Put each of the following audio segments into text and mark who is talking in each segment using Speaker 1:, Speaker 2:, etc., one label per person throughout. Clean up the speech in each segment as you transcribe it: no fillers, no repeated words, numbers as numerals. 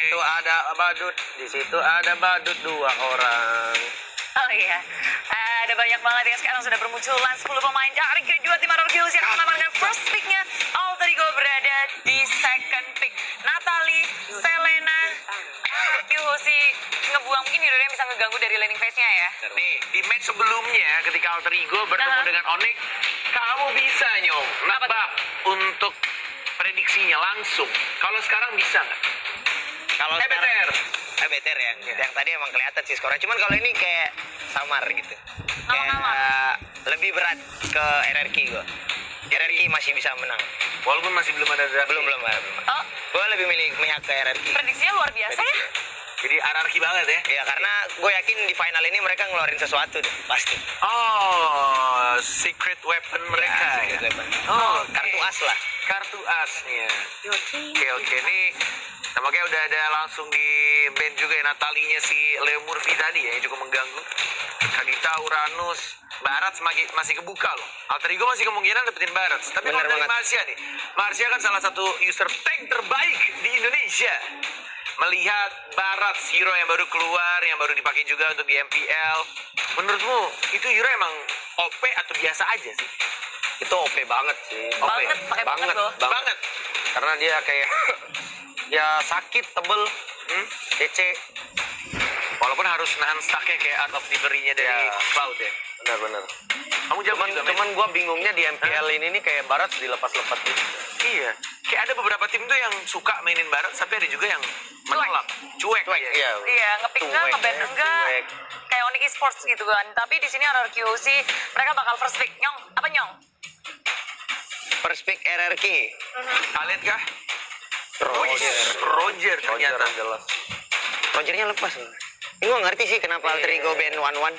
Speaker 1: Itu ada badut, di situ ada badut 2 orang.
Speaker 2: Oh iya, ada banyak banget ya. Sekarang sudah bermunculan 10 pemain dari kedua tim RRQ yang mengamankan first picknya. Alter Ego berada di second pick. Natalie, Selena, RRQ Hoshi ngebuang mungkin hero yang bisa ngeganggu dari laning phase-nya ya.
Speaker 1: Nih, di match sebelumnya ketika Alter Ego bertemu dengan Onyx, kamu bisa Nyong nebak untuk prediksinya langsung. Kalau sekarang bisa nggak?
Speaker 3: Kalau
Speaker 1: BTR.
Speaker 3: BTR ya. Yang tadi emang kelihatan sih skornya. Cuman kalau ini kayak samar gitu.
Speaker 2: Ngawang-ngawang.
Speaker 3: Lebih berat ke RRQ gua. RRQ masih bisa menang.
Speaker 1: Walaupun masih belum ada draft.
Speaker 3: Belum.
Speaker 2: Oh,
Speaker 3: Gua lebih milih memihak ke RRQ.
Speaker 2: prediksinya luar biasa ya.
Speaker 1: Jadi anarki banget ya.
Speaker 3: Ya karena gue yakin di final ini mereka ngeluarin sesuatu deh, pasti.
Speaker 1: Oh, secret weapon mereka ya.
Speaker 3: Secret weapon.
Speaker 1: Oh,
Speaker 3: Kartu as lah.
Speaker 1: Kartu asnya. Oke. Ini tampaknya udah ada langsung di band juga ya, Natalinya si Leo Murphy tadi ya, yang cukup mengganggu. Kadita, Uranus, Barat masih kebuka loh. Alter Ego masih kemungkinan dapetin Barat. Tapi kalau
Speaker 3: Bener
Speaker 1: dari
Speaker 3: banget.
Speaker 1: Marcia nih, Marcia kan salah satu user tank terbaik di Indonesia. Melihat Barat, hero yang baru keluar, yang baru dipakai juga untuk di MPL. Menurutmu itu hero emang OP atau biasa aja sih?
Speaker 3: Itu OP banget sih.
Speaker 2: Banget, pakai banget loh.
Speaker 1: Banget.
Speaker 3: Karena dia kayak ya sakit, tebel, kece.
Speaker 1: Walaupun harus nahan stucknya kayak Art of Delivery-nya dari
Speaker 3: Ya.
Speaker 1: Cloud ya.
Speaker 3: Benar.
Speaker 1: Kamu jago juga, men.
Speaker 3: Cuman gue bingungnya di MPL ini nih kayak Barat dilepas-lepas gitu.
Speaker 1: Iya. Kayak ada beberapa tim tuh yang suka mainin Barat, tapi ada juga yang menolak. Cuek.
Speaker 3: Iya.
Speaker 2: Iya, ngepick enggak,
Speaker 3: Cuek,
Speaker 2: ngeband
Speaker 3: ya,
Speaker 2: enggak.
Speaker 3: cuek.
Speaker 2: Kayak Onyx Esports gitu kan. Tapi di sini RRQ Hoshi mereka bakal first pick. Nyong, apa Nyong?
Speaker 3: First pick RRQ.
Speaker 1: Khalid kah?
Speaker 3: Roger.
Speaker 1: Roger ternyata.
Speaker 3: jelas. Rogernya lepas. Ini gue ngerti sih kenapa Alter Ego band 1-1.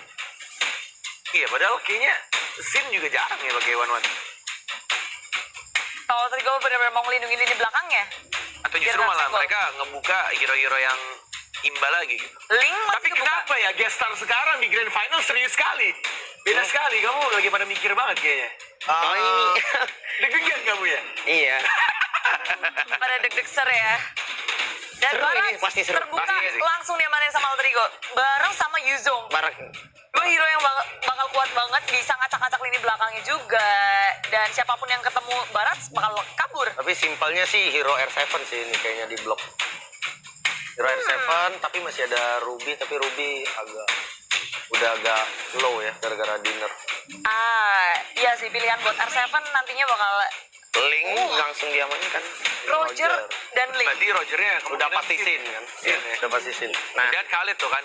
Speaker 1: Iya, padahal kayaknya Sin juga jarang ya pakai one-one.
Speaker 2: Kalau Alter Ego benar-benar mau ngelindungi lini belakangnya.
Speaker 1: Atau justru
Speaker 2: Biar
Speaker 1: malah
Speaker 2: nggak
Speaker 1: mereka ngebuka hero-hero yang imba lagi gitu.
Speaker 2: Link masih
Speaker 1: Tapi
Speaker 2: kebuka.
Speaker 1: kenapa ya guest star sekarang di Grand Final serius sekali? Beda sekali, kamu lagi pada mikir banget kayaknya.
Speaker 3: Oh ini.
Speaker 1: Deg-degan kamu ya?
Speaker 3: Iya.
Speaker 2: Pada deg-deg ya. Dan
Speaker 3: Seru
Speaker 2: Barat
Speaker 3: ini, pasti seru.
Speaker 2: terbuka
Speaker 1: Pasti sih.
Speaker 2: langsung diamanin sama Alter Ego. Bareng sama Yuzong.
Speaker 3: Barak.
Speaker 2: Dua hero yang bakal kuat banget, bisa ngacak-ngacak lini belakangnya juga. Dan siapapun yang ketemu Barat bakal kabur.
Speaker 3: Tapi simpelnya sih hero R7 sih ini kayaknya di blok. Hero R7 tapi masih ada Ruby, tapi Ruby udah agak low ya gara-gara dinner.
Speaker 2: Iya sih, pilihan buat R7 nantinya bakal
Speaker 3: Link langsung diamankan.
Speaker 2: Roger dan Link.
Speaker 1: Berarti Rogernya
Speaker 3: Udah pasti sin kan?
Speaker 1: Iya.
Speaker 3: Udah pasti sin. Nah,
Speaker 1: Dan Khalid tuh kan.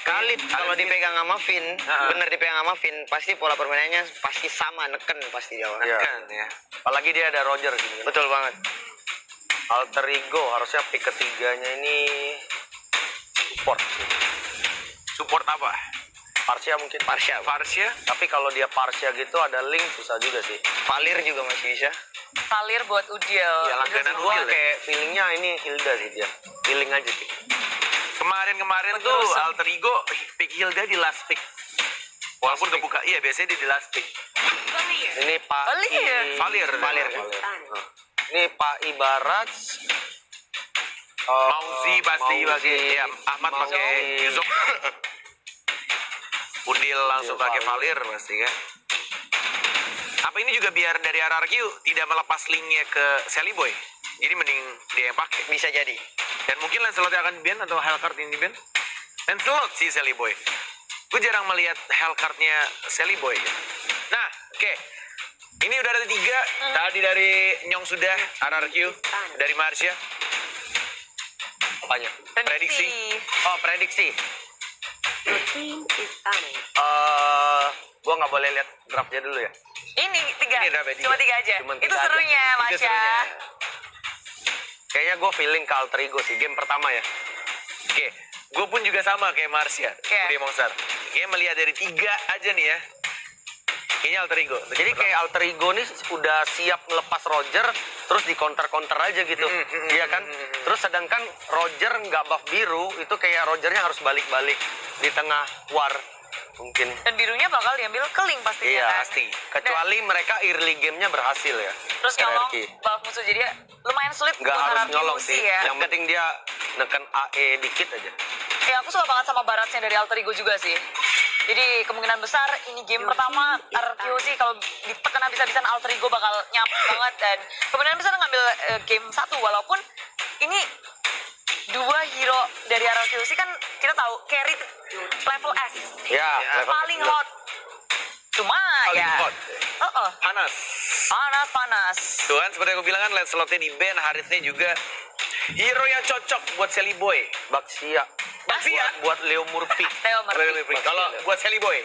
Speaker 3: Khalid kalau dipegang sama Vin,
Speaker 1: Heeh.
Speaker 3: bener dipegang sama Vin, pasti pola permainannya pasti sama, neken pasti dia.
Speaker 1: Kan ya.
Speaker 3: Apalagi dia ada Roger gitu. Betul banget. Alter Ego harusnya pick ketiganya ini support.
Speaker 1: Support apa?
Speaker 3: Parsia mungkin. Parsia. Tapi kalau dia Parsia gitu ada Link susah juga sih. Valir juga masih bisa.
Speaker 2: Valir buat Udiel.
Speaker 1: Ya, langganan
Speaker 3: Gua
Speaker 1: Udil ya.
Speaker 3: kayak feelingnya ini Hilda sih dia. Feeling aja sih.
Speaker 1: Kemarin tuh Alter Ego pick Hilda di last pick. Walaupun kebuka, iya biasanya dia di last pick.
Speaker 3: Ini Pak
Speaker 2: Valir.
Speaker 1: Valir.
Speaker 3: Ini Pak Ibarat.
Speaker 1: Mauzi pasti
Speaker 3: Mauzi.
Speaker 1: pakai, ya, Ahmad pakai
Speaker 3: Mauzi.
Speaker 1: Yuzong. Udil langsung pakai Valir pasti kan. Apa ini juga biar dari RRQ tidak melepas linknya ke Sally Boy? Jadi mending dia yang pakai.
Speaker 3: Bisa jadi.
Speaker 1: Dan mungkin Lancelot akan di-ban atau Hellcard ini di-ban. Lancelot sih Sally Boy. Gue jarang melihat Hellcard-nya Sally Boy. Nah, oke. Ini udah ada 3. Tadi dari Nyong sudah, RRQ, dari Marcia.
Speaker 3: Apanya?
Speaker 1: Prediksi.
Speaker 3: Oh, prediksi. Gua nggak boleh lihat draftnya dulu ya.
Speaker 2: Ini 3.
Speaker 1: Ini draft 3.
Speaker 2: Cuma 3 aja.
Speaker 3: Cuma
Speaker 2: Itu
Speaker 3: 3 aja.
Speaker 2: serunya,
Speaker 3: Itu
Speaker 2: Masya.
Speaker 3: serunya. Kayaknya gue feeling ke Alter Ego sih game pertama ya.
Speaker 1: Oke, gue pun juga sama kayak Marcia.
Speaker 2: Oke.
Speaker 1: Dia Mongsar. Kayaknya melihat dari 3 aja nih ya. Kayaknya Alter Ego.
Speaker 3: Jadi kayak Alter Ego nih udah siap ngelepas Roger, terus di counter aja gitu, iya kan? Terus sedangkan Roger nggak buff biru, itu kayak Rogernya harus balik-balik di tengah war mungkin.
Speaker 2: Dan birunya bakal diambil ke Link pastinya
Speaker 3: Iya
Speaker 2: kan.
Speaker 3: pasti. Kecuali mereka early gamenya berhasil ya.
Speaker 2: terus nyolong
Speaker 3: hierarki.
Speaker 2: buff musuh, jadi lumayan sulit
Speaker 3: Nggak
Speaker 2: buat
Speaker 3: harus
Speaker 2: hierarki
Speaker 3: nyolong
Speaker 2: musuh
Speaker 3: sih.
Speaker 2: ya.
Speaker 3: Yang penting dia neken AE dikit aja.
Speaker 2: Ya aku suka banget sama baratnya dari Alter Ego juga sih. Jadi kemungkinan besar ini game pertama RRQ sih kalau ditekan habis-habisan Alter Ego bakal nyap banget, dan kemungkinan besar ngambil game 1 walaupun ini dua hero dari RRQ sih kan kita tahu carry level S.
Speaker 3: Ya, level
Speaker 2: Paling
Speaker 3: S.
Speaker 2: hot. Cuma
Speaker 1: Paling
Speaker 2: ya.
Speaker 1: hot. Panas.
Speaker 2: Panas.
Speaker 1: Tuh kan seperti yang aku bilang kan, Lancelotnya di ban, Harithnya juga hero yang cocok buat Sally Boy.
Speaker 3: Baxia.
Speaker 1: Baxia?
Speaker 3: Buat Leo Murphy.
Speaker 2: Theo Murphy.
Speaker 1: Kalau buat Sally Boy,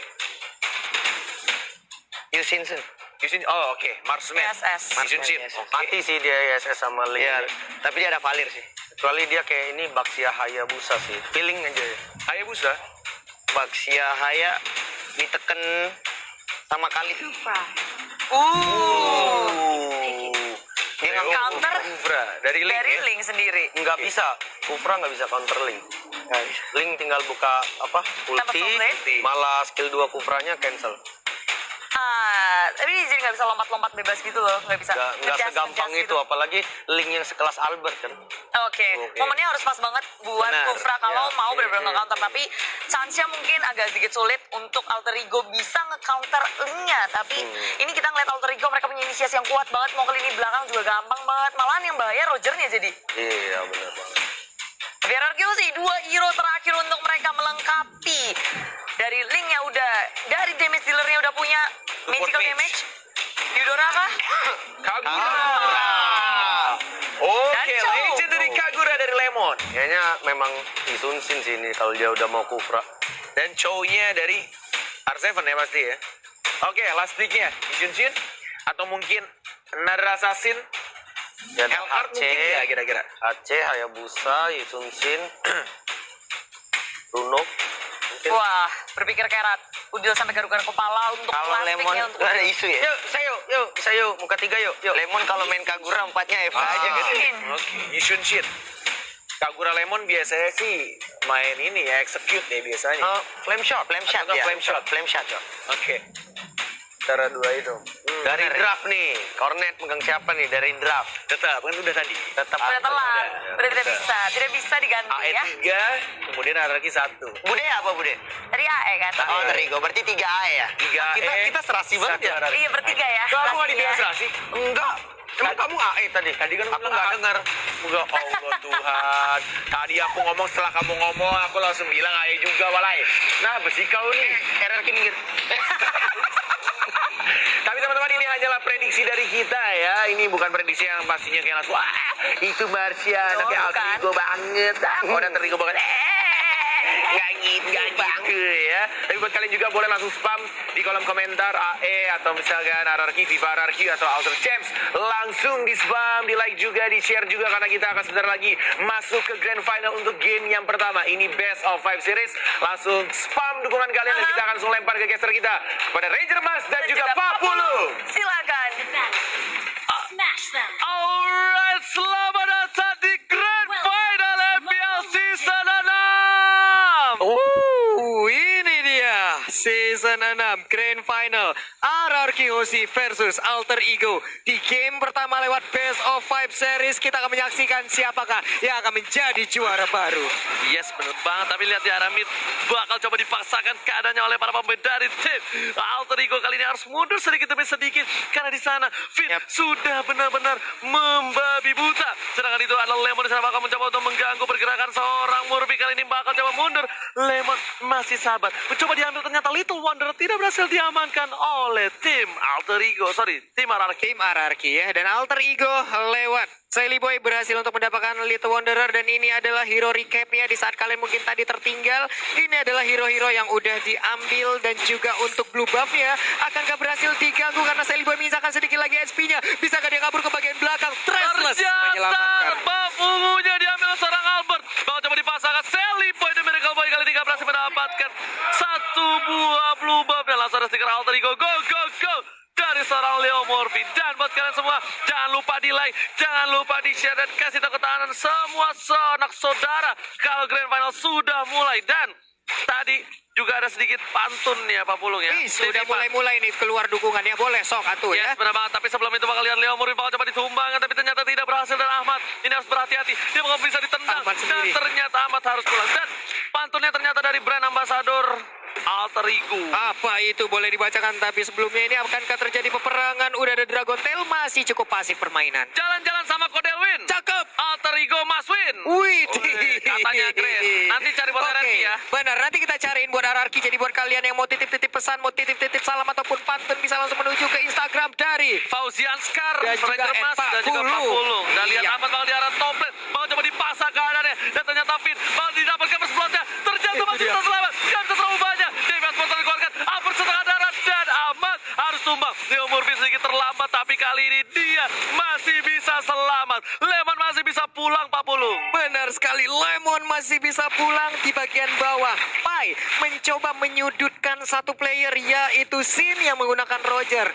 Speaker 3: Yusinsen.
Speaker 1: Yusin, oh oke, Marksman.
Speaker 2: SS.
Speaker 1: Yusin Shin.
Speaker 3: Mati sih dia ISS sama Ling.
Speaker 4: Iya, tapi dia ada Valir sih.
Speaker 3: Kecuali dia kayak ini Baxia Hayabusa sih. Feeling aja ya.
Speaker 1: Hayabusa.
Speaker 4: Baxia Haya diteken sama Khalid.
Speaker 2: Dia counter
Speaker 1: Kufra dari Link.
Speaker 2: dari
Speaker 1: Ya?
Speaker 2: Link sendiri.
Speaker 3: Nggak bisa. Kufra nggak bisa counter Ling.
Speaker 4: Nggak bisa.
Speaker 3: Ling tinggal buka apa? Ulti,
Speaker 2: full blade.
Speaker 3: malah skill 2 Kufranya cancel.
Speaker 2: Tapi jadi nggak bisa lompat-lompat bebas gitu loh, nggak bisa.
Speaker 3: Nggak
Speaker 2: ngejust-
Speaker 3: segampang
Speaker 2: ngejust
Speaker 3: itu,
Speaker 2: gitu.
Speaker 3: apalagi Ling yang sekelas Albert kan.
Speaker 2: Oke, momennya harus pas banget buat
Speaker 4: Benar,
Speaker 2: Kufra kalau
Speaker 3: ya.
Speaker 2: mau benar-benar nge-counter. Tapi chance-nya mungkin agak sedikit sulit untuk Alter Ego bisa nge-counter Link-nya. Tapi ini kita ngeliat Alter Ego, mereka punya inisiasi yang kuat banget. Mau ke lini belakang juga gampang banget. Malahan yang bahaya Roger-nya jadi.
Speaker 3: Iya benar banget.
Speaker 2: BRRQ sih, dua hero terakhir untuk mereka melengkapi. Dari Link-nya udah, dari damage dealer-nya udah punya magical
Speaker 1: mage.
Speaker 2: damage. Yudora kah?
Speaker 1: Kagura. Oke,
Speaker 2: Danco.
Speaker 1: legendary Kagura dari Lemon.
Speaker 3: Kayaknya memang Isunsin sih ini kalau dia udah mau Kufra.
Speaker 1: Dan Chow-nya dari R7 ya pasti ya. Oke, last pick-nya Junshin atau mungkin Another Assassin.
Speaker 3: Ya, ada
Speaker 1: Elhart
Speaker 3: HC,
Speaker 1: mungkin ya kira-kira.
Speaker 3: HC, Hayabusa, Isunsin, Runok. Mungkin.
Speaker 2: Wah, berpikir kerat. Udah sampai garuk-garuk kepala untuk
Speaker 4: Kalau
Speaker 2: last
Speaker 4: Lemon
Speaker 2: pick-nya untuk
Speaker 4: ada isu ya.
Speaker 3: Yuk, bisa yuk, muka 3 yuk.
Speaker 4: Lemon kalau main Kagura 4-nya F aja kan.
Speaker 1: Oke, Yunshin. Kagura Lemon biasanya sih main ini ya, execute deh biasanya.
Speaker 3: Flame shot.
Speaker 4: Flame shot
Speaker 1: Atau
Speaker 4: ya.
Speaker 1: flame shot.
Speaker 4: Flame shot.
Speaker 1: Oke. Cara dua itu.
Speaker 3: Dari draft nih, Cornet megang siapa nih dari draft?
Speaker 1: Tetap kan udah tadi.
Speaker 3: Tetap
Speaker 2: udah telat. Udah tidak
Speaker 1: Udah.
Speaker 2: tidak bisa diganti
Speaker 1: AE
Speaker 2: ya.
Speaker 1: 3, kemudian hierarki 1.
Speaker 4: Bude apa Bude?
Speaker 2: Dari AE kan.
Speaker 4: Oh, Terigo. Berarti 3A ya.
Speaker 1: 3
Speaker 3: Kita serasi banget ya.
Speaker 2: Iya bertiga ya.
Speaker 1: Kamu nggak
Speaker 2: Pastinya.
Speaker 1: dibilang serasi?
Speaker 3: Enggak. Emang kamu AE tadi?
Speaker 1: Tadi kan
Speaker 3: aku nggak dengar.
Speaker 1: Enggak, Allah Tuhan. Tadi aku ngomong, setelah kamu ngomong, aku langsung bilang AE juga walai. Nah, besi kau nih.
Speaker 4: RRQ minggir.
Speaker 1: Tapi teman-teman, ini hanyalah prediksi dari kita ya. Ini bukan prediksi yang pastinya kayak langsung, wah itu Marsha, tapi
Speaker 2: bukan.
Speaker 1: Alterigo banget. Kode Alterigo banget. Nggak gitu ya. Tapi buat kalian juga boleh langsung spam di kolom komentar AE atau misalkan RRQ, Viva RRQ atau Alter Champs. Langsung di spam, di like juga, di share juga karena kita akan sebentar lagi masuk ke grand final untuk game yang pertama. Ini best of 5 series. Langsung spam dukungan kalian dan kita akan langsung lempar ke caster kita pada Ranger Mas dan juga Papulu.
Speaker 2: Silakan.
Speaker 5: Smash them.
Speaker 3: Alright, selamat datang di Grand Final FPL Season 6. Ini dia Season 6 Grand Final RRQ Hoshi versus Alter Ego. Di game pertama lewat Best of 5 Series, kita akan menyaksikan siapakah yang akan menjadi juara baru. Yes, benar banget. Tapi lihat di arah mid bakal coba dipaksakan keadaannya oleh para pemain dari tim Alter Ego. Kali ini harus mundur sedikit demi sedikit karena di sana Fit sudah benar-benar membabi buta. Sedangkan itu adalah Lemon di sana bakal mencoba untuk mengganggu pergerakan seorang Murphy. Kali ini bakal coba mundur. Lemon masih sabar. Mencoba diambil, ternyata Little Wonder tidak berhasil diamankan oleh tim Alter Ego. Tim RRQ. Tim RRQ ya. Dan Alter Ego lewat Sally Boy berhasil untuk mendapatkan Little Wanderer, dan ini adalah hero recapnya di saat kalian mungkin tadi tertinggal. Ini adalah hero-hero yang udah diambil, dan juga untuk blue buff-nya akankah berhasil diganggu karena Sally Boy menyisakan sedikit lagi SP-nya. Bisakah dia kabur ke bagian belakang? Trestless menyelamatkan. Buff ungunya diambil seorang Albert. Bakal coba dipasangkan Sally Boy dan Miracle Boy kali ini gak berhasil mendapatkan satu buah blue buff, dan langsung ada stiker Alter Ego. Go, go, go! Dari seorang Leo Murphy. Dan buat kalian semua, jangan lupa di like, jangan lupa di share, dan kasih tahu ke tahanan semua sanak saudara kalau Grand Final sudah mulai. Dan tadi juga ada sedikit pantun ya Pak Pulung ya.
Speaker 6: Sudah
Speaker 3: Titipan.
Speaker 6: mulai-mulai nih keluar dukungannya. Boleh sok atuh ya.
Speaker 3: Yes, benar banget. Tapi sebelum itu bakal lihat Leo Murphy bakal coba ditumbangkan, tapi ternyata tidak berhasil. Dan Ahmad ini harus berhati-hati. Dia bakal bisa ditendang.
Speaker 6: Ahmad
Speaker 3: Dan
Speaker 6: sendiri.
Speaker 3: ternyata Ahmad harus pulang. Dan pantunnya ternyata dari brand ambassador Alter Ego.
Speaker 6: Apa itu boleh dibacakan, tapi sebelumnya ini akankah terjadi peperangan? Udah ada Dragon Tail, masih cukup pasif permainan.
Speaker 3: Jalan-jalan sama Kodel win.
Speaker 6: Cakep.
Speaker 3: Alter Ego must win.
Speaker 6: Wih,
Speaker 3: Katanya Grace. Nanti cari buat RRQ ya.
Speaker 6: Benar, nanti kita cariin buat RRQ. Jadi buat kalian yang mau titip-titip pesan, mau titip-titip salam ataupun pantun, bisa langsung menuju ke Instagram dari
Speaker 3: Fauzian Skar,
Speaker 6: Dan juga
Speaker 3: Ranger Mas, dan juga Pak Pulung. Dan lihat
Speaker 6: Iya.
Speaker 3: Ahmad bakal di arah top lane. Bakal coba dipasang keadaannya. Dan ternyata Fit bakal didapatkan first blood-nya. Terjatuh
Speaker 6: Itu
Speaker 3: masih
Speaker 6: dia.
Speaker 3: bisa selamat. Gak bisa terlalu banyak. Davis Portal dikeluarkan. Albert setengah darat. Dan Ahmad harus tumbang. Leo Murphy sedikit terlambat. Tapi kali ini dia masih bisa selamat. Lemon masih bisa pulang Pak Pulung.
Speaker 6: Benar sekali, Lemon masih bisa pulang di bagian bawah. Pai mencoba menyudutkan satu player, yaitu Sin yang menggunakan Roger.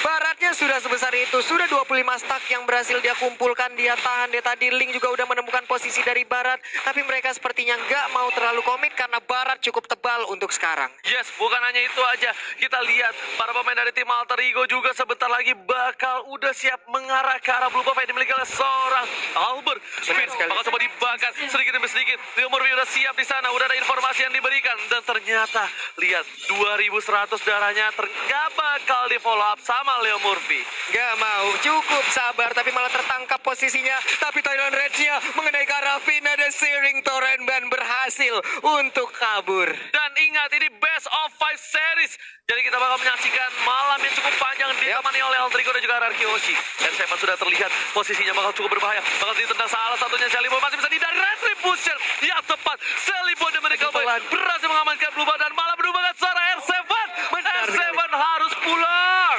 Speaker 6: Baratnya sudah sebesar itu, sudah 25 stack yang berhasil dia kumpulkan, dia tahan. Dia tadi Link juga udah menemukan posisi dari Barat, tapi mereka sepertinya nggak mau terlalu komit karena Barat cukup tebal untuk sekarang.
Speaker 3: Yes, bukan hanya itu aja. Kita lihat para pemain dari tim Alter Ego juga sebentar lagi bakal udah siap mengarah ke arah blue buff yang dimiliki oleh seorang Albert.
Speaker 6: Benar sekali.
Speaker 3: Bakal coba dibakar sedikit demi sedikit. Leo Murphy udah siap di sana, udah ada informasi yang diberikan. Dan ternyata, lihat 2100 darahnya nggak bakal di follow up sama Leo Murphy.
Speaker 6: Gak mau, cukup sabar, tapi malah tertangkap posisinya. Tapi Tyrant Rage-nya mengenai ke arah Fina dan Searing Torrent Band berhasil untuk kabur.
Speaker 3: Dan ingat, ini best of 5 series. Jadi kita bakal menyaksikan malam yang cukup panjang ditemani oleh Alter Ego dan juga RRQ Hoshi. Dan Seven sudah terlihat posisinya bakal cukup berbahaya. Bakal ditendang salah satunya Seliboy masih bisa dihindari Retribution. Ya tepat, Seliboy dan Medical Boy berhasil mengamankan Blue Buff dan malah berubah suara R7.
Speaker 6: Benar
Speaker 3: R7 harus pulang.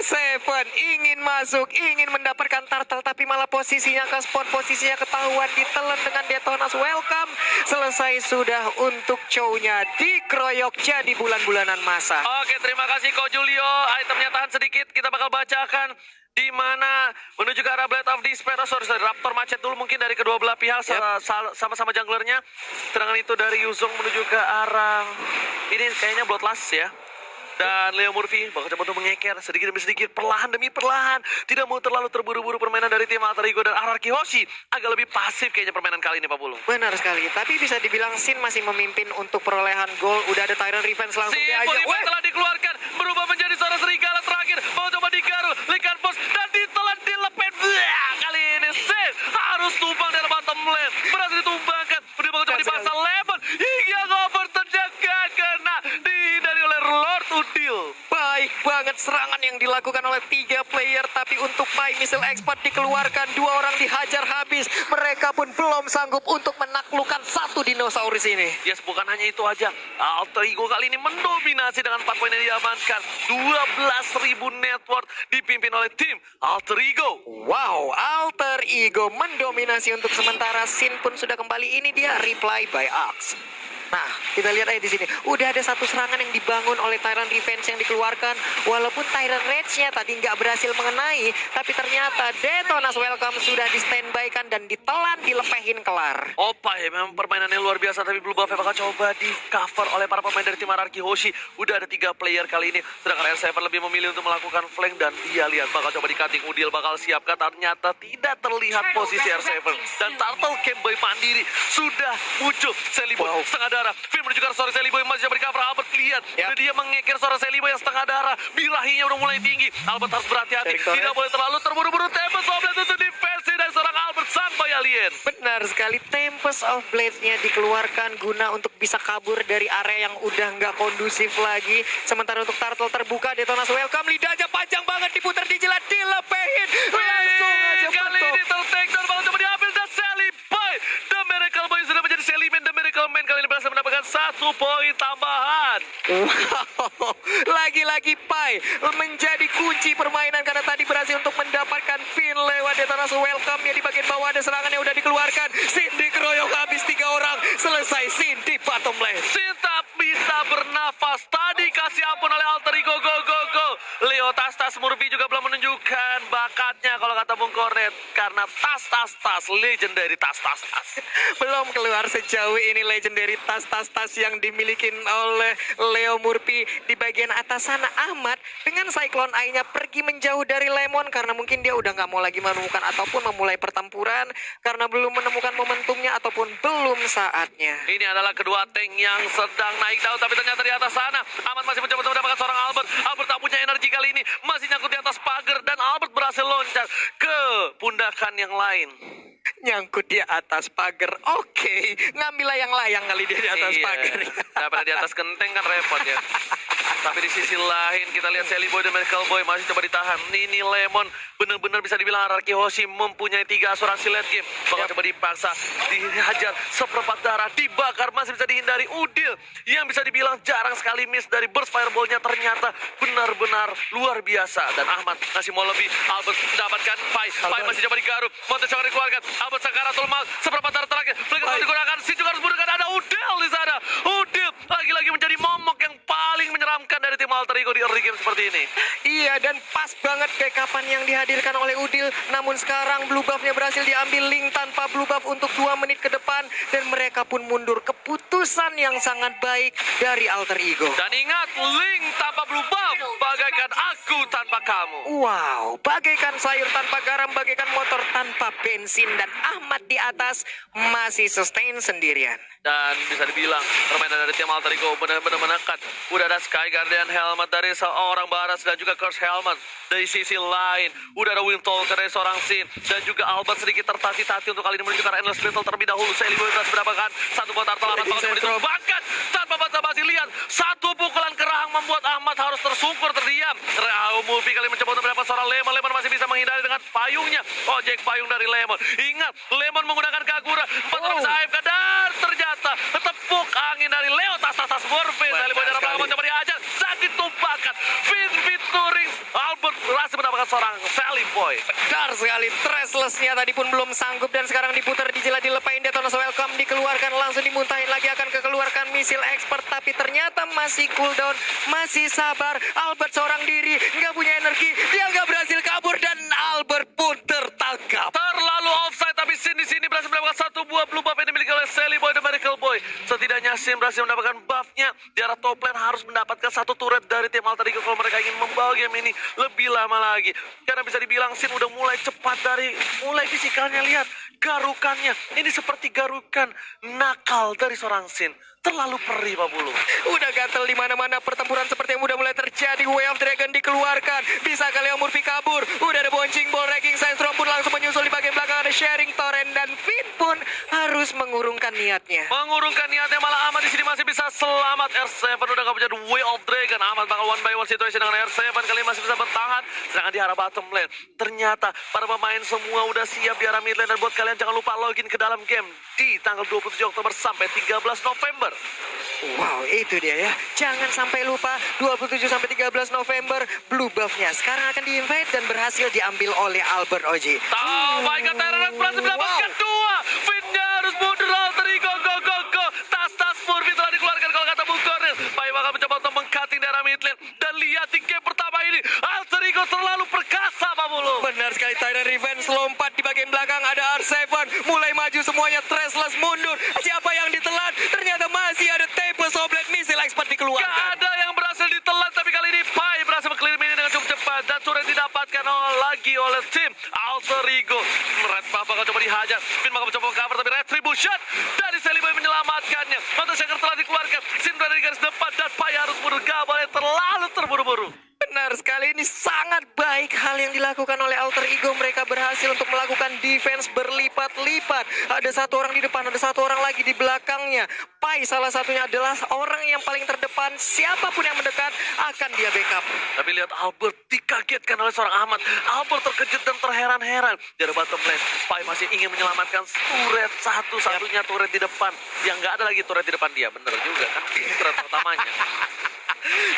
Speaker 6: R7 ingin masuk, ingin mendapatkan turtle, tapi malah posisinya ke spot, posisinya ketahuan, ditelan dengan Detonas Welcome. Selesai sudah untuk show-nya, dikeroyok jadi bulan-bulanan masa.
Speaker 3: Oke, terima kasih Ko Julio. Itemnya tahan sedikit, kita bakal bacakan di mana menuju ke arah Blade of Despair. Sorry, Raptor macet dulu mungkin dari kedua belah pihak sama-sama junglernya. Serangan itu dari Yuzong menuju ke arah ini kayaknya Bloodlust ya. Dan Leo Murphy bakal coba untuk mengeker sedikit demi sedikit, perlahan demi perlahan. Tidak mau terlalu terburu-buru permainan dari tim Alter Ego dan RRQ Hoshi. Agak lebih pasif kayaknya permainan kali ini Pak Pulung.
Speaker 6: Benar sekali, tapi bisa dibilang Sin masih memimpin untuk perolehan gol. Udah ada Tyrant Revenge langsung
Speaker 3: Si
Speaker 6: dia aja.
Speaker 3: Bolivar telah dikeluarkan, berubah menjadi seorang serigala terakhir. Mau coba digaruk, Likan Bos, dan ditelan dilepet. Blah, kali ini Sin harus tumbang dari bottom lane. Berhasil ditumbangkan, udah bakal coba dipasang Lemon. Hingga Overton jaga kena, dihindari oleh Lord Udil.
Speaker 6: Baik banget serangan yang dilakukan oleh 3 player, tapi untuk Pai Missile Expert dikeluarkan, 2 orang dihajar habis. Mereka pun belum sanggup untuk menaklukkan satu dinosaurus ini.
Speaker 3: Yes, bukan hanya itu aja. Alter Ego kali ini mendominasi dengan 4 poin yang diamankan. 12.000 net worth dipimpin oleh tim Alter Ego.
Speaker 6: Wow, Alter Ego mendominasi untuk sementara. Sin pun sudah kembali, ini dia reply by Axe. Nah, kita lihat aja di sini. Udah ada satu serangan yang dibangun oleh Tyrant Revenge yang dikeluarkan. Walaupun Tyrant Rage-nya tadi nggak berhasil mengenai, tapi ternyata Detonas Welcome sudah di-standby-kan dan ditelan, dilepehin kelar.
Speaker 3: Opa ya, memang permainannya luar biasa. Tapi Blue Buff bakal coba di-cover oleh para pemain dari tim RRQ Hoshi. Udah ada 3 player kali ini. Sedangkan R7 lebih memilih untuk melakukan flank. Dan dia lihat bakal coba di-cutting. Udil bakal siapkan. Ternyata tidak terlihat posisi R7. Dan Turtle Camp Boy mandiri sudah muncul. Seliboy setengah darah. Finn menuju ke arah suara Seliboy masih bisa di-cover. Albert lihat. Udah dia mengeker suara Seliboy yang setengah darah. Birahinya udah mulai tinggi. Albert harus berhati-hati. Tidak boleh terlalu terburu-buru. Tempest of Blade untuk defensi dari seorang Albert sang Boy Alien.
Speaker 6: Benar sekali, Tempest of Blades-nya dikeluarkan guna untuk bisa kabur dari area yang udah nggak kondusif lagi. Sementara untuk Turtle terbuka, Detonas Welcome, lidahnya panjang banget, diputar, dijelat, dilepehin. Langsung aja
Speaker 3: Kali
Speaker 6: petok.
Speaker 3: ini ter-takedown bakal coba diambil dan Seliboy. The Miracle Boy sudah menjadi Seliman. The Miracle Man kali ini berhasil mendapatkan 1 poin tambahan.
Speaker 6: Wow, lagi-lagi Pai menjadi kunci permainan karena tadi berhasil untuk mendapatkan Finn lewat Detonas Welcome-nya. Di bagian bawah ada serangan yang udah dikeluarkan. Sin dikeroyok habis 3 orang. Selesai Sin di bottom lane.
Speaker 3: Sinta bisa bernafas. Tadi kasih ampun oleh Alter Ego. Go, go, go. Leo Tas Murphy juga belum menunjukkan bakatnya kalau kata Bung Kornet. karena tas legendary tas.
Speaker 6: Belum keluar sejauh ini legendary tas yang dimiliki oleh Leo Murphy. Di bagian atas sana Ahmad dengan Cyclone Eye-nya pergi menjauh dari Lemon karena mungkin dia udah nggak mau lagi menemukan ataupun memulai pertempuran karena belum menemukan momentumnya ataupun belum saatnya.
Speaker 3: Ini adalah kedua tank yang sedang naik daun, tapi ternyata di atas sana Ahmad masih mencoba untuk mendapatkan seorang Albert. Albert tak punya energi kali ini, masih nyangkut di atas pagar dan Albert berhasil loncat ke pundakan yang lain.
Speaker 6: Nyangkut di atas pagar. Oke, ngambil layang-layang kali dia di atas pagar.
Speaker 3: Daripada di atas genteng kan repot ya. Tapi di sisi lain kita lihat Sally Boy dan Miracle Boy masih coba ditahan. Ini Lemon benar-benar bisa dibilang Araki Hoshi mempunyai 3 asuransi late game. Bakal coba dipaksa, dihajar seperempat darah, dibakar, masih bisa dihindari. Udil yang bisa dibilang jarang sekali miss dari burst fireball-nya ternyata benar-benar luar biasa. Dan Ahmad masih mau lebih. Albert mendapatkan Pai masih coba digaruk. Montes coba dikeluarkan. Albert Sakaratul Mal seperempat darah terakhir. Flicker mau digunakan. Si juga harus menggunakan. Ada Udil di sana. Udil lagi-lagi menjadi momok yang paling menyeramkan dari tim Alter Ego di early game seperti ini.
Speaker 6: Iya, dan pas banget kayak kapan yang dihadirkan oleh Udil. Namun sekarang blue buff-nya berhasil diambil Link tanpa blue buff untuk 2 menit ke depan. Dan mereka pun mundur. Keputusan yang sangat baik dari Alter Ego.
Speaker 3: Dan ingat, Link tanpa blue buff bagaikan aku tanpa kamu.
Speaker 6: Wow, bagaikan sayur tanpa garam, bagaikan motor tanpa bensin. Dan Ahmad di atas masih sustain sendirian.
Speaker 3: Dan bisa dibilang permainan dari tim Alter Ego benar-benar menekan. Udah ada Sky Guardian Helmet dari seorang Baras dan juga Curse Helmet. Dari sisi lain, udah ada Windtalker dari seorang Sin. Dan juga Albert sedikit tertati-tati untuk kali ini menunjukkan Endless Battle terlebih dahulu. Sally Boy berhasil mendapatkan satu botar telamat bahkan tanpa basa-basi. Lihat, satu pukulan kerahang membuat Ahmad harus tersungkur terdiam. Rao Murphy kali mencoba untuk mendapat seorang Lemon. Lemon masih bisa menghindari dengan payungnya. Ojek payung dari Lemon. Ingat, Lemon menggunakan Kagura. 4 orang bisa AFK dan ternyata tepuk angin dari Leo tas Murphy. Sally Boy dalam belakang mencoba dihajar. Saat ditumpahkan. Featuring Albert berhasil mendapatkan seorang Sally Boy.
Speaker 6: Benar sekali, Trestless-nya tadi pun belum sanggup dan sekarang diputar dijelat dilepain. Detona's Welcome dikeluarkan, langsung dimuntahin lagi, akan kekeluarkan misil expert, tapi ternyata masih cooldown, masih sabar. Albert seorang diri, nggak punya energi, dia nggak berhasil kabur dan Albert pun tertangkap.
Speaker 3: Terlalu offside, tapi Sin di sini berhasil mendapatkan satu buah blue buff yang dimiliki oleh Sally Boy dan Miracle Boy. Setidaknya Sin berhasil mendapatkan buffnya. Di arah top lane harus mendapatkan satu turret dari tim Alter Ego kalau mereka ingin membawa game ini lebih lama lagi. Karena bisa dibilang Sin udah mulai cepat dari mulai fisikalnya. Lihat garukannya, ini seperti garukan nakal dari seorang Sin. Terlalu perih Pak Bulu.
Speaker 6: Udah gatel di mana-mana, pertempuran seperti yang udah mulai terjadi. Way of Dragon dikeluarkan, bisa kali yang Murphy kabur. Udah ada Bouncing Ball, Raging Sandstorm pun langsung menyusul di bagian belakang. Ada Sharing Torrent dan Finn pun harus mengurungkan niatnya.
Speaker 3: Mengurungkan niatnya, malah Ahmad di sini masih bisa selamat. R7 udah gak punya Way of Dragon. Ahmad bakal 1-by-1 situation dengan R7 kali ini masih bisa bertahan. Sedangkan di arah bottom lane, ternyata para pemain semua udah siap di arah mid lane. Dan buat kalian jangan lupa login ke dalam game di tanggal 27 Oktober sampai 13 November.
Speaker 6: Wow, itu dia ya. Jangan sampai lupa 27 sampai 13 November blue buff-nya sekarang akan di-invite dan berhasil diambil oleh Albert Oji.
Speaker 3: My God, Tyrant berhasil mendapatkan 2. Finn-nya harus mundur. Alter Ego, go. Tas Murphy telah dikeluarkan kalau kata Bung Cornel. Pai bakal mencoba untuk meng-cutting daerah mid lane. Dan lihat di game pertama ini, Alter Ego terlalu perkasa Pak Bulu.
Speaker 6: Benar sekali, Tyrant Revenge lompat di bagian belakang. Ada R7 mulai maju semuanya. Trestless mundur. Siapa yang ditelan? Ternyata masih ada Tempest of Black Missile Expert dikeluarkan.
Speaker 3: Gak ada yang berhasil ditelan, tapi kali ini Pai berhasil mengklaim ini dengan cukup cepat. Dan turret didapatkan lagi oleh tim Alter Ego. Red Buff bakal coba dihajar. Finn bakal mencoba cover, tapi Retribution dari Sally Boy menyelamatkannya. Mantan Shaker telah dikeluarkan. Sin berada di garis depan dan Pai harus mundur. Gak boleh terlalu terburu-buru.
Speaker 6: Benar sekali, ini sangat baik hal yang dilakukan oleh Alter Ego. Mereka berhasil untuk melakukan defense berlipat-lipat. Ada satu orang di depan, ada satu orang lagi di belakangnya. Pai salah satunya adalah orang yang paling terdepan. Siapapun yang mendekat akan dia backup.
Speaker 3: Tapi lihat Albert dikagetkan oleh seorang Ahmad. Albert terkejut dan terheran-heran. Dari bottom lane, Pai masih ingin menyelamatkan turret satu-satunya turret di depan. Yang nggak ada lagi turret di depan dia. Bener juga kan, turret pertamanya.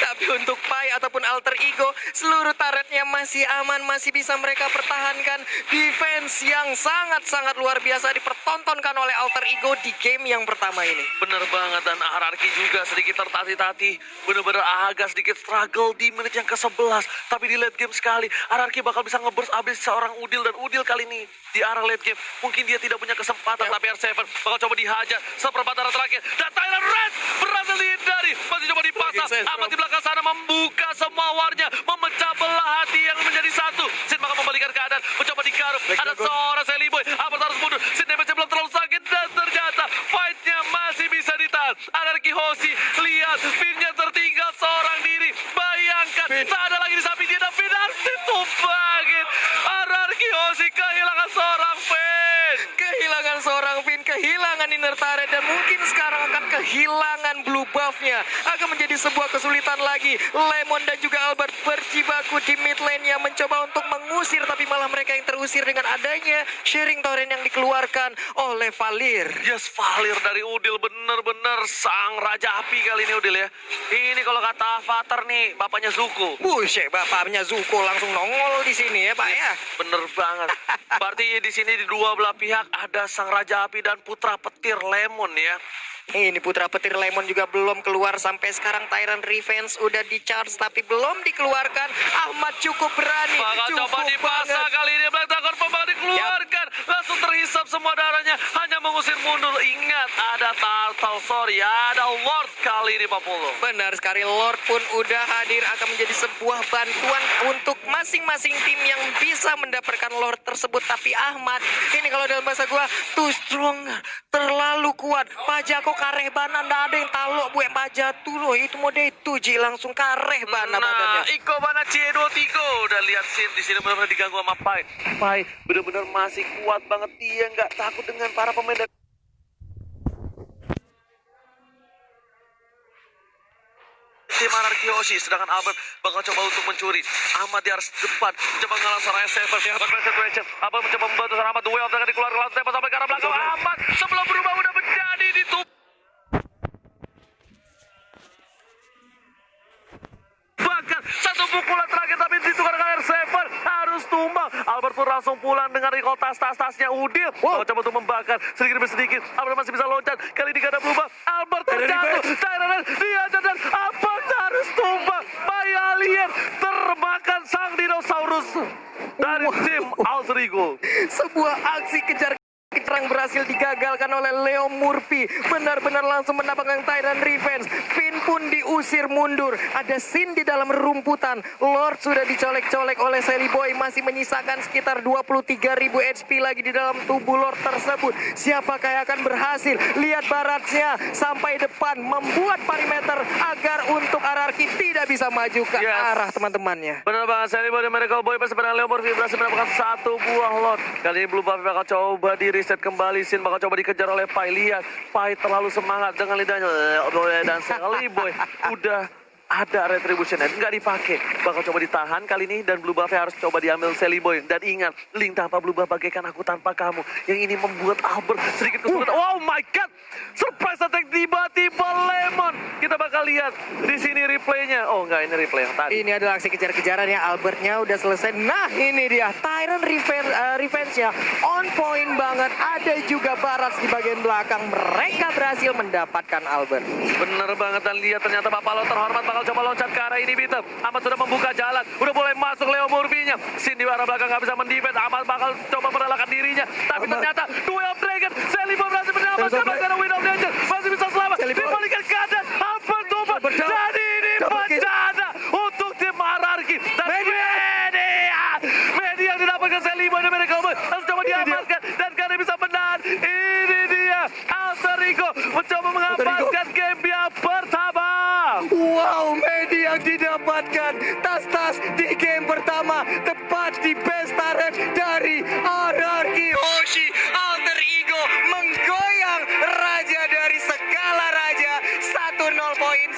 Speaker 6: Tapi untuk Pai ataupun Alter Ego, seluruh turretnya masih aman, masih bisa mereka pertahankan. Defense yang sangat-sangat luar biasa dipertontonkan oleh Alter Ego di game yang pertama ini.
Speaker 3: Bener banget, dan Ararki juga sedikit tertatih-tatih. Bener-bener agak sedikit struggle di menit yang ke-11. Tapi di late game sekali, Ararki bakal bisa nge-burst abis seorang Udil. Dan Udil kali ini di arah late game, mungkin dia tidak punya kesempatan. Tapi R7 bakal coba dihajar seperempat arah terakhir. Dan Tyrant Red berhasil dihindari. Masih coba dipasang. Amat di belakang sana membuka semua warnya. Memecah belah hati yang menjadi satu. Sin bakal membalikan keadaan. Mencoba dikarup. Ada seorang Sally Boy. Amat harus mundur. Sin damage belum terlalu sakit. Dan ternyata fight-nya masih bisa ditahan. Anarki Hoshi. Lihat. Finnya tertinggal seorang diri. Bayangkan. Tak ada lagi di samping dia. Dan Fin harus ditumbangin. Anarki Hoshi kehilangan seorang Fin.
Speaker 6: Kehilangan seorang Fin, kehilangan inner turret, dan mungkin sekarang akan kehilangan blue buff-nya. Akan menjadi sebuah kesulitan lagi. Lemon dan juga Albert berjibaku di mid lane-nya mencoba untuk mengusir, tapi malah mereka yang terusir dengan adanya sharing torrent yang dikeluarkan oleh Valir.
Speaker 3: Yes, Valir dari Udil bener-bener sang raja api kali ini Udil ya. Ini kalau kata Avatar nih, bapaknya Zuko.
Speaker 6: Buset, bapaknya Zuko langsung nongol di sini ya Pak ya.
Speaker 3: Bener banget. Berarti di sini di dua belah pihak ada sang raja api dan putra petir Lemon ya.
Speaker 6: Ini putra petir Lemon juga belum keluar sampai sekarang. Tyrant Revenge udah di charge tapi belum dikeluarkan. Ahmad cukup berani.
Speaker 3: Bakal coba dipasang kali ini. Black Dragon bakal dikeluarkan. Langsung terhisap semua darahnya. Hanya mengusir mundur. Ingat ada Turtle Sorry. Ada Lord kali ini Pak Polo.
Speaker 6: Benar sekali, Lord pun udah hadir, akan menjadi sebuah bantuan untuk masing-masing tim yang bisa mendapatkan Lord tersebut. Tapi Ahmad, ini kalau dalam bahasa gua, too strong, terlalu kuat. Pajako kareh bana, ndak ada yang talok buat pajatu loh. Itu mode itu Ji, langsung kareh bana badannya.
Speaker 3: Iko Bana C23. Dan lihat Sin di sini benar-benar diganggu sama Pai. Pai benar-benar masih kuat banget, dia nggak takut dengan para pemain. Tim Anarki Hoshi, sedangkan Albert bakal coba untuk mencuri. Ahmad di arah depan, coba ngalang seorang S7. Albert mencoba membantu seorang Ahmad. Duel akan dikeluarkan langsung tembak sampai ke arah belakang. Ahmad sebelum berubah udah menjadi ditutup. Bahkan satu pukulan terakhir tapi ditukar dengan R7 harus tumbang. Albert pun langsung pulang dengan recall tas-tasnya Udil. Wow. Coba untuk membakar sedikit demi sedikit. Albert masih bisa loncat. Kali ini gak ada berubah. Albert terjatuh. Tyrant diajar dan Albert harus tumbang. Pai alien termakan sang dinosaurus dari tim Alter Ego.
Speaker 6: Sebuah aksi kejar yang berhasil digagalkan oleh Leo Murphy. Benar-benar langsung mendapatkan Tyrant Revenge. Finn pun diusir mundur. Ada Sin di dalam rumputan. Lord sudah dicolek-colek oleh Sally Boy. Masih menyisakan sekitar 23.000 HP lagi di dalam tubuh Lord tersebut. Siapakah yang akan berhasil? Lihat baratnya sampai depan. Membuat perimeter agar untuk Ararki tidak bisa maju ke arah teman-temannya.
Speaker 3: Benar banget, Sally Boy dan Miracle Boy bersama Leo Murphy berhasil mendapatkan satu buah Lord. Kali ini Blue Buffy bakal coba reset kembali. Sin bakal coba dikejar oleh Pai. Lihat, Pai terlalu semangat dengan lidahnya. Dan Sally Boy udah ada retribution dan nggak dipakai. Bakal coba ditahan kali ini dan Blue Buff harus coba diambil Sally Boy. Dan ingat, Link tanpa Blue Buff bagaikan aku tanpa kamu. Yang ini membuat Albert sedikit kesulitan. Oh my god, surprise attack tiba-tiba Lemon. Kita bakal lihat di sini replaynya. Oh enggak, ini replay yang tadi.
Speaker 6: Ini adalah aksi kejar-kejaran ya. Albertnya udah selesai. Nah ini dia Tyrant Revenge-nya on point banget. Ada juga Baras di bagian belakang. Mereka berhasil mendapatkan Albert.
Speaker 3: Bener banget, dan lihat ternyata Bapak Lo terhormat bakal coba loncat ke arah ini Bitem. Ahmad sudah membuka jalan, udah mulai masuk Leo Murphy-nya. Sin di arah belakang nggak bisa mendefend. Ahmad bakal coba merelakan dirinya, tapi ternyata Duel of Dragon. Sally Boy berhasil menyelamatkan karena Wind of Danger masih bisa selamat. Dibalikan keadaan Albert Tuba. Jadi ini bencana untuk tim Ararki. Dan media yang didapatkan Sally Boy dan Miracle Boy harus coba diamankan dan karena bisa menahan. Ini dia Alter Ego mencoba mengamankan game yang pertama.
Speaker 6: Wow, media yang didapatkan tas-tas di game pertama tepat di best turret dari Anarki Hoshi. Alter Ego menggoyang raja dari segala raja. 1-0 poin.